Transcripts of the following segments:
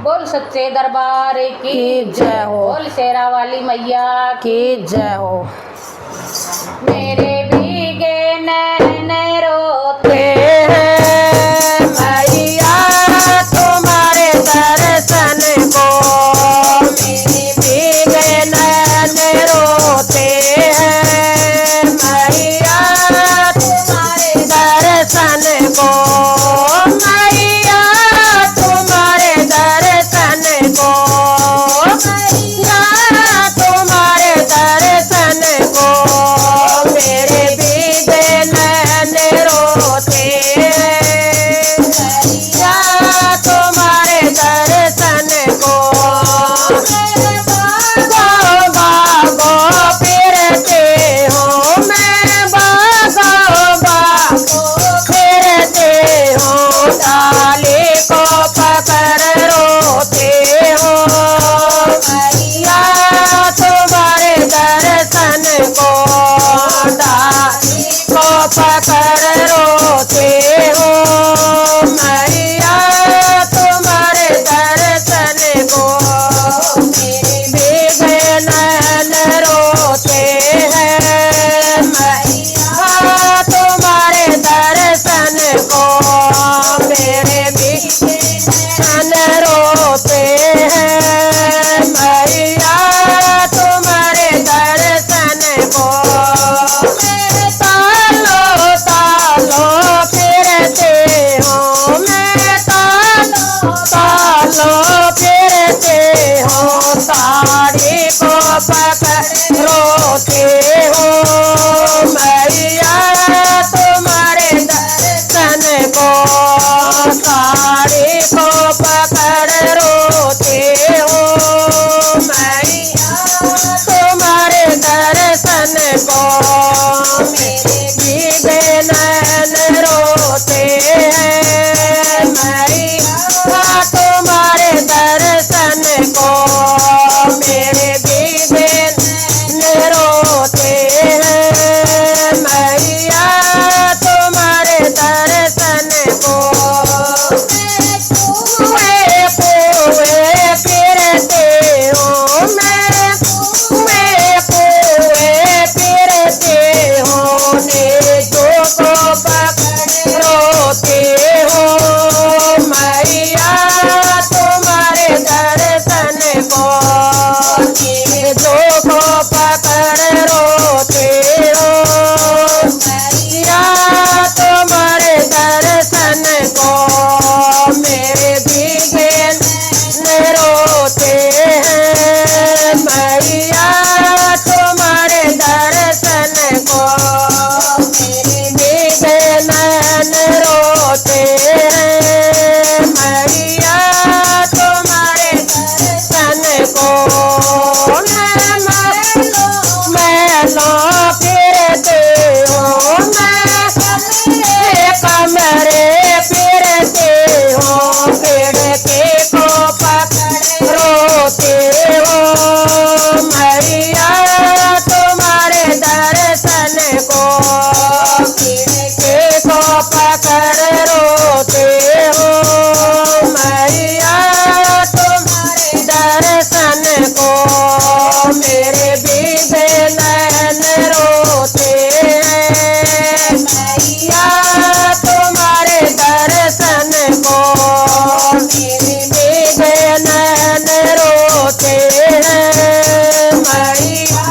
बोल सच्चे दरबार की जय हो, बोल शेरा वाली मैया की जय हो। मेरे भीगे नैन रोते हैं मैया तुम्हारे दर्शन को, मेरे भीगे नैन रोते हैं मैया तुम्हारे दर्शन को, मैया तुम्हारे दर्शन को, मैया तुम्हारे दर्शन को, मेरे भीगे नैन रोते हैं मैया तुम्हारे दर्शन को। भागो भागो फिरते हो मैं, भागो भागो फिरते हो, डाली को पकड़ रोते हो मैया तुम्हारे दर्शन को, डाली को पकड़ रोते हो मैया तुम्हारे दर्शन को, मेरे भीगे नैन रोते हैं मैया तुम्हारे दर्शन को, मेरे भीगे नैन रोते हैं मैया तुम्हारे दर्शन को। तालो तालो फिरते हो मैं, तालो तालो फिरते हो, साड़ी को पकड़ रोते हो मैया तुम्हारे दर्शन को, साड़ी को पकड़ रोते हो मैया तुम्हारे दर्शन को, मेरे भीगे नैन रोते हैं मैया तुम्हारे दर्शन को, मेरे भीगे नैन रोते हैं मैया तुम्हारे दर्शन को। कुएं कुएं फिरते हो मैं, कुएं कुएं फिरते हो, नेजों को पकड़ रोते हो मैया तुम्हारे दर्शन को, नेजों को पकड़ रोते हो मैया तुम्हारे दर्शन को, मेरे भीगे नैन रोते हैं मैया तुम्हारे दर्शन को, मेरे भीगे नैन रोते हैं मैया तुम्हारे दर्शन को। मैलो फिरते हो मैं, कमरे फिरते हो, खिड़की को पकड़ रोते हो मैया तुम्हारे दर्शन को, खिड़की को पकड़ रोते हो मैया तुम्हारे दर्शन को, मेरे भीगे नैन रोते हैं मैया तुम्हारे दर्शन को, मेरे भीगे नैन रोते हैं मैया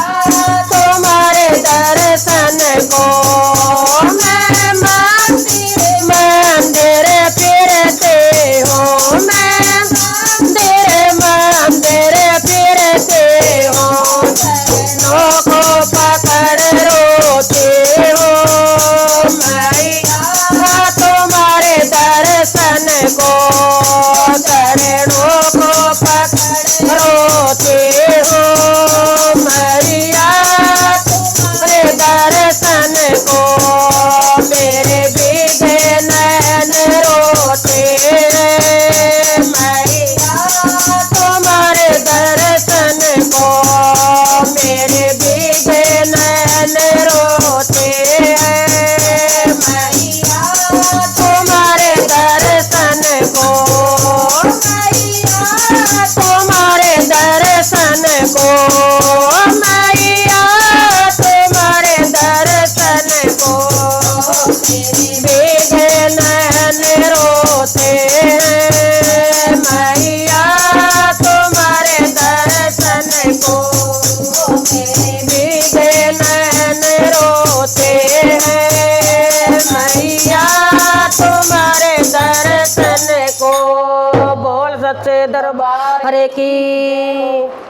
तुम्हारे दर्शन को। मैं मांगती सच्चे दरबार की।